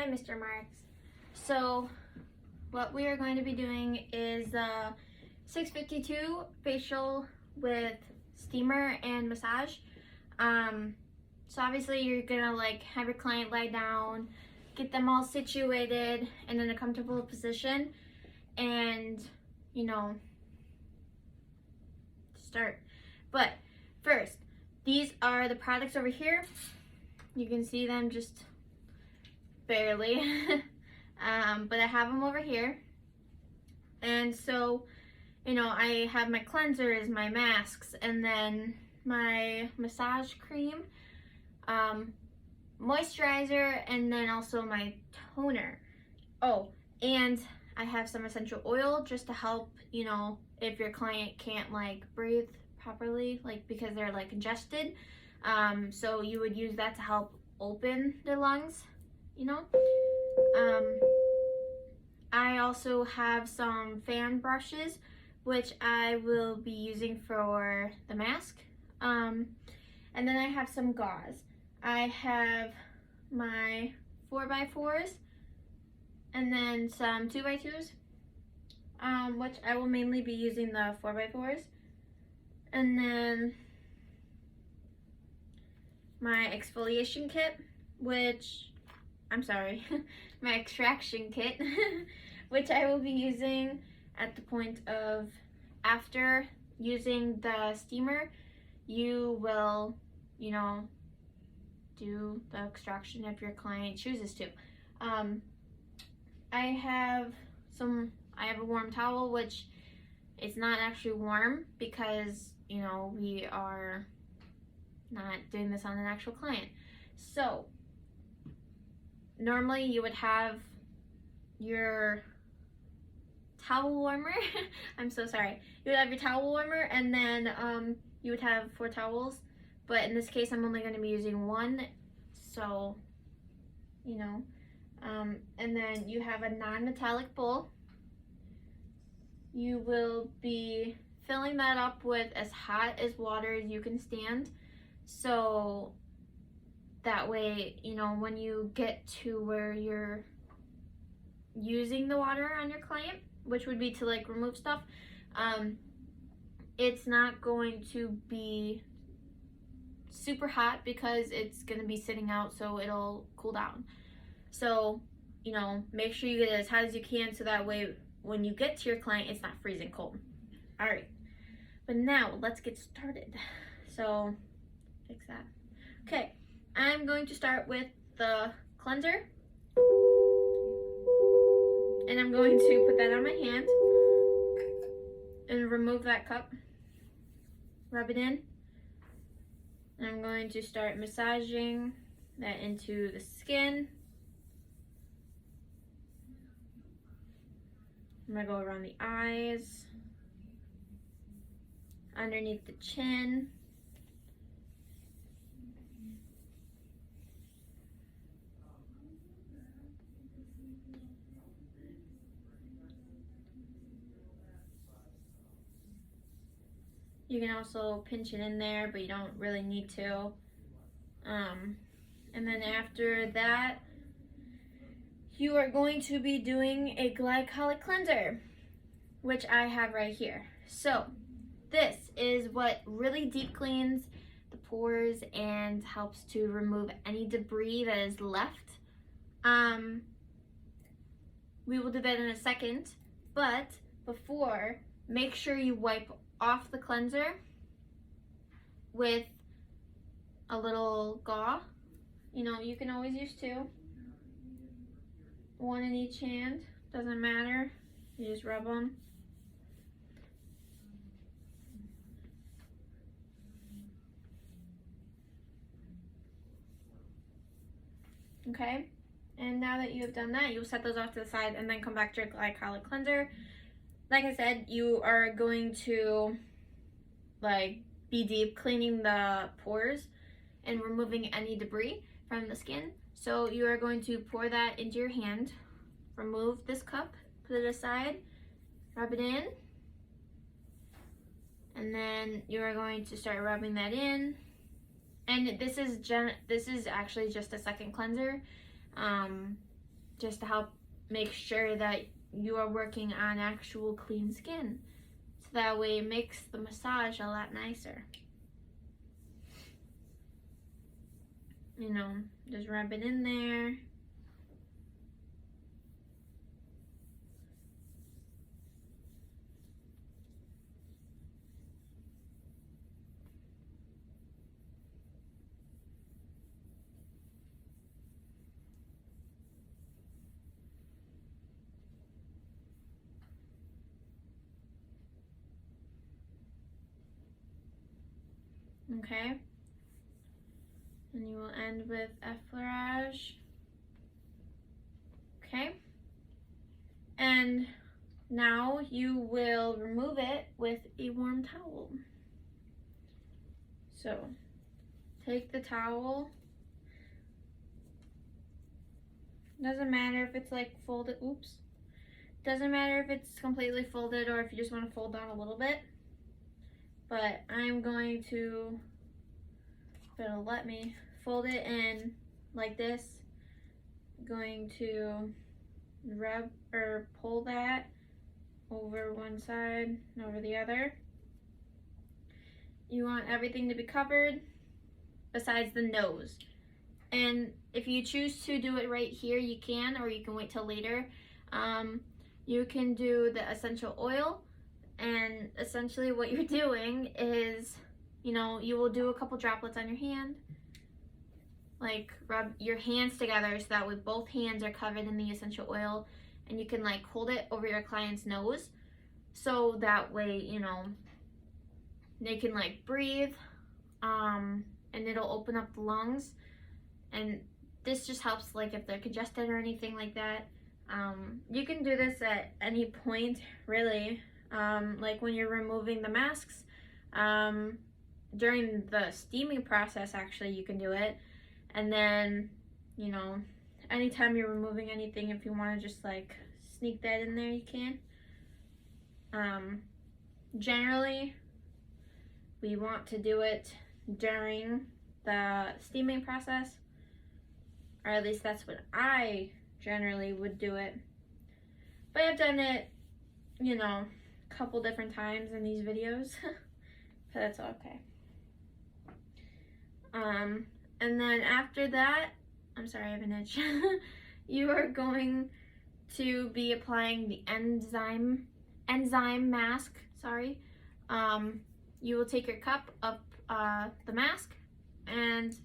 Hi, Mr. Marks. So, what we are going to be doing is 652 facial with steamer and massage. So obviously you're gonna have your client lie down, get them all situated and in a comfortable position, and start. But first, these are the products over here. You can see them just barely. But I have them over here. And so, I have my cleansers, my masks, and then my massage cream, moisturizer, and then also my toner. Oh, and I have some essential oil just to help, if your client can't breathe properly, because they're congested. So you would use that to help open their lungs, I also have some fan brushes, which I will be using for the mask. And then I have some gauze. I have my 4x4s and then some 2x2s, which I will mainly be using the 4x4s. And then my exfoliation kit, my extraction kit, which I will be using at the point of after using the steamer. You will, do the extraction if your client chooses to. I have a warm towel, which it's not actually warm because, we are not doing this on an actual client. So normally you would have your towel warmer. I'm so sorry. You would have your towel warmer, and then you would have 4 towels. But in this case, I'm only going to be using one. So, and then you have a non-metallic bowl. You will be filling that up with as hot as water as you can stand. So that way, when you get to where you're using the water on your client, which would be to remove stuff, it's not going to be super hot because it's going to be sitting out, so it'll cool down. So, make sure you get it as hot as you can, so that way when you get to your client, it's not freezing cold. All right, but now let's get started. So fix that. Okay, I'm going to start with the cleanser, and I'm going to put that on my hand and remove that cup, rub it in, and I'm going to start massaging that into the skin. I'm going to go around the eyes, underneath the chin, you can also pinch it in there, but you don't really need to. And then after that, you are going to be doing a glycolic cleanser, which I have right here. So this is what really deep cleans the pores and helps to remove any debris that is left. We will do that in a second, but before, make sure you wipe off the cleanser with a little gauze. You can always use 2. 1 in each hand, doesn't matter. You just rub them. Okay, and now that you have done that, you'll set those off to the side and then come back to your glycolic cleanser. Like I said, you are going to be deep cleaning the pores and removing any debris from the skin. So you are going to pour that into your hand, remove this cup, put it aside, rub it in, and then you are going to start rubbing that in. And this is actually just a second cleanser. just to help make sure that you are working on actual clean skin. So that way it makes the massage a lot nicer. You know, just rub it in there. Okay. And you will end with effleurage. Okay. And now you will remove it with a warm towel. So take the towel. Doesn't matter if it's like folded, oops. Doesn't matter if it's completely folded or if you just want to fold down a little bit. But I'm going to, if it'll let me, fold it in like this. I'm going to rub or pull that over one side and over the other. You want everything to be covered besides the nose. And if you choose to do it right here, you can, or you can wait till later. You can do the essential oil, and essentially what you're doing is, you know, you will do a couple droplets on your hand. Like rub your hands together so that way both hands are covered in the essential oil, and you can like hold it over your client's nose so that way, you know, they can like breathe, and it'll open up the lungs. And this just helps like if they're congested or anything like that. You can do this at any point really, like when you're removing the masks, during the steaming process actually you can do it. And then, you know, anytime you're removing anything, if you want to just like sneak that in there, you can. Generally, we want to do it during the steaming process, or at least that's what I generally would do it. But I've done it, you know, a couple different times in these videos, but that's okay. And then after that, I'm sorry, I have an itch. You are going to be applying the enzyme mask, sorry. You will take your cup of the mask, and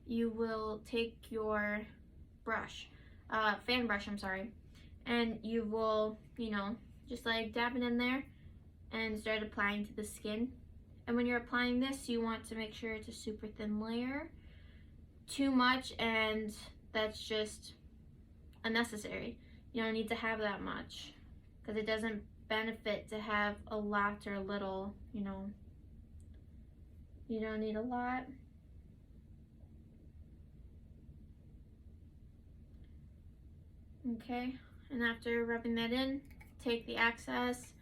you will take your brush, fan brush, I'm sorry, and you will, you know, just like dab it in there and start applying to the skin. And when you're applying this, you want to make sure it's a super thin layer. Too much, and that's just unnecessary. You don't need to have that much because it doesn't benefit to have a lot or a little, you know. You don't need a lot. Okay, and after rubbing that in, take the excess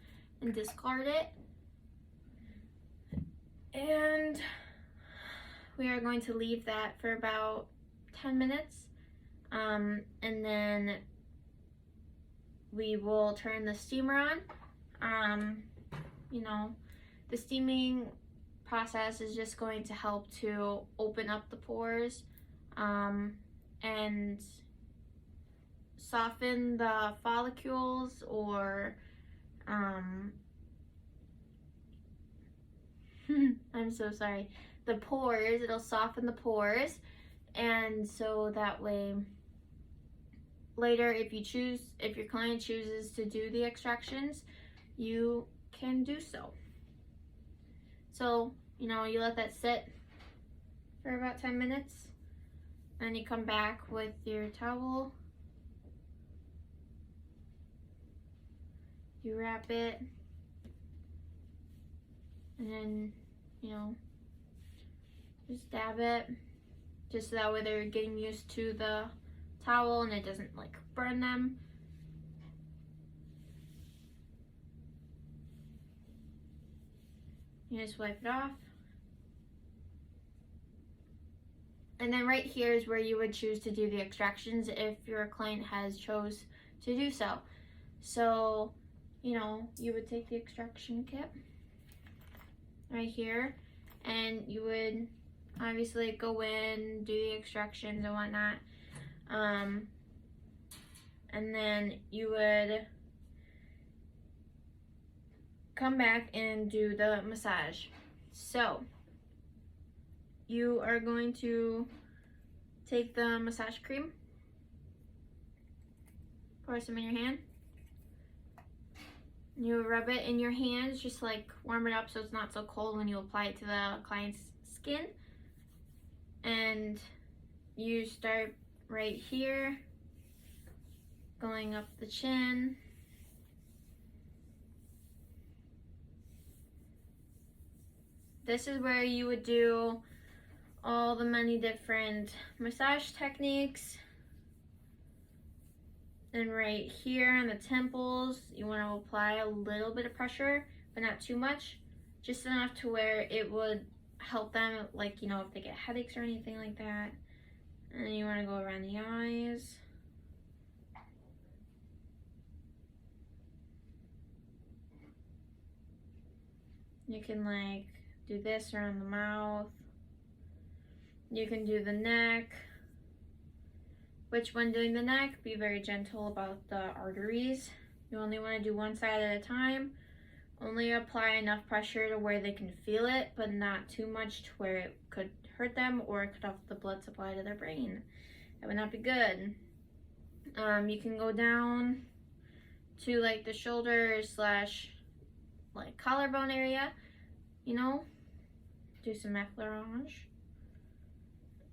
and discard it. And we are going to leave that for about 10 minutes. And then we will turn the steamer on. You know, the steaming process is just going to help to open up the pores, and soften the follicles, or I'm so sorry, the pores. It'll soften the pores, and so that way later if your client chooses to do the extractions, you can do so. So, you know, you let that sit for about 10 minutes, and you come back with your towel, you wrap it, and then, you know, just dab it, just so that way they're getting used to the towel and it doesn't like burn them. You just wipe it off. And then right here is where you would choose to do the extractions if your client has chose to do so. So, you know, you would take the extraction kit right here, and you would obviously go in, do the extractions and whatnot. And then you would come back and do the massage. So you are going to take the massage cream, pour some in your hand. You rub it in your hands, just like warm it up so it's not so cold when you apply it to the client's skin. And you start right here, going up the chin. This is where you would do all the many different massage techniques. And right here on the temples, you want to apply a little bit of pressure, but not too much. Just enough to where it would help them, like, you know, if they get headaches or anything like that. And then you want to go around the eyes. You can like do this around the mouth. You can do the neck, which when doing the neck, be very gentle about the arteries. You only want to do one side at a time. Only apply enough pressure to where they can feel it, but not too much to where it could hurt them or cut off the blood supply to their brain. That would not be good. You can go down to like the shoulders / like collarbone area, you know, do some effleurage.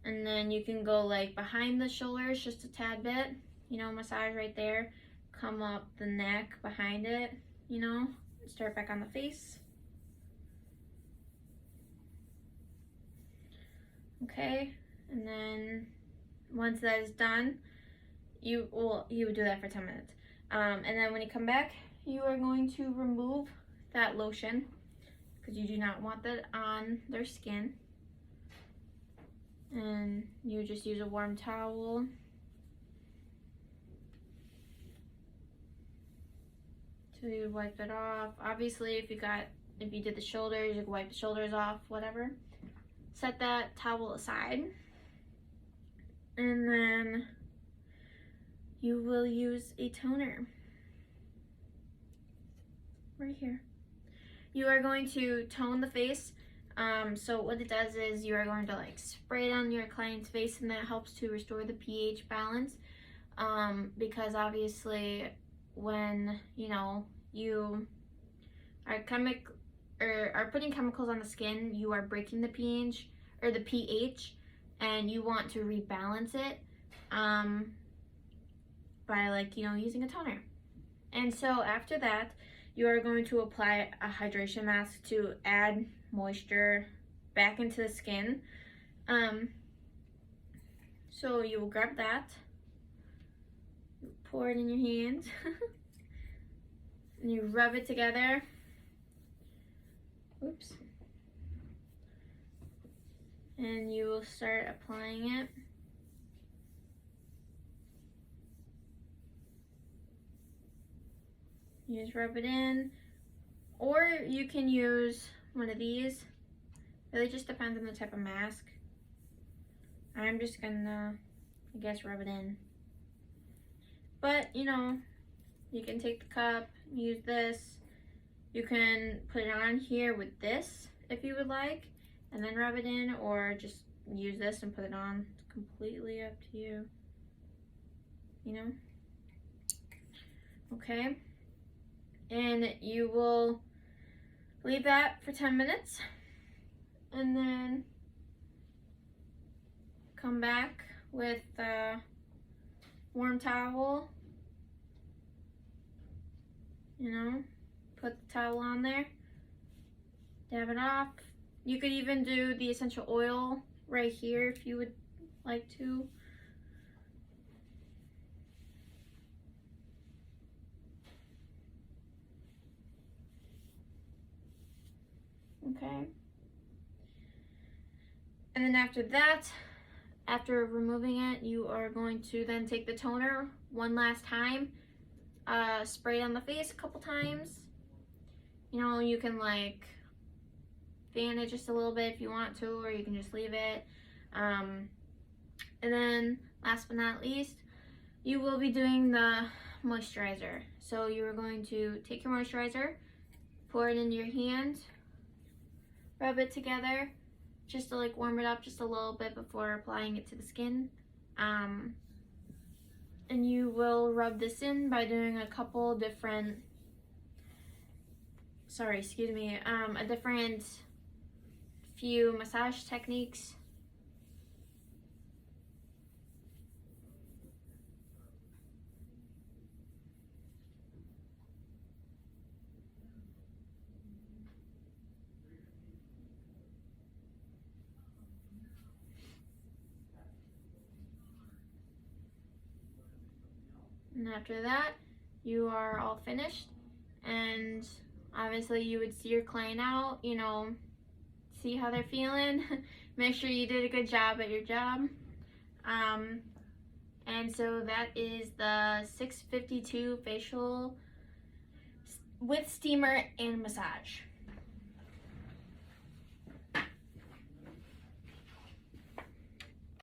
And then you can go like behind the shoulders just a tad bit, you know, massage right there, come up the neck behind it, you know, start back on the face. Okay, and then once that is done, you would do that for 10 minutes. And then when you come back, you are going to remove that lotion because you do not want that on their skin. And you just use a warm towel to wipe it off. Obviously, if you did the shoulders, you can wipe the shoulders off, whatever. Set that towel aside. And then you will use a toner right here. You are going to tone the face. So what it does is you are going to like spray it on your client's face, and that helps to restore the pH balance. Because obviously when, you know, you are putting chemicals on the skin, you are breaking the pH, and you want to rebalance it by, like, you know, using a toner. And so after that, you are going to apply a hydration mask to add moisture back into the skin. So you will grab that, pour it in your hands, and you rub it together. Oops. And you will start applying it. You just rub it in, or you can use one of these. Really just depends on the type of mask. I'm just gonna, I guess, rub it in. But, you know, you can take the cup, use this. You can put it on here with this if you would like, and then rub it in, or just use this and put it on. It's completely up to you, you know? Okay. And you will leave that for 10 minutes, and then come back with a warm towel, you know, put the towel on there, dab it off. You could even do the essential oil right here if you would like to. Okay. And then after that, After removing it, you are going to then take the toner one last time, spray it on the face a couple times. You know, you can like fan it just a little bit if you want to, or you can just leave it. And then last but not least, you will be doing the moisturizer. So you're going to take your moisturizer, pour it into your hand, rub it together just to like warm it up just a little bit before applying it to the skin. And you will rub this in by doing a couple different, a different few massage techniques. And after that, you are all finished, and obviously you would see your client out, you know, see how they're feeling, make sure you did a good job at your job. And so that is the 652 facial with steamer and massage.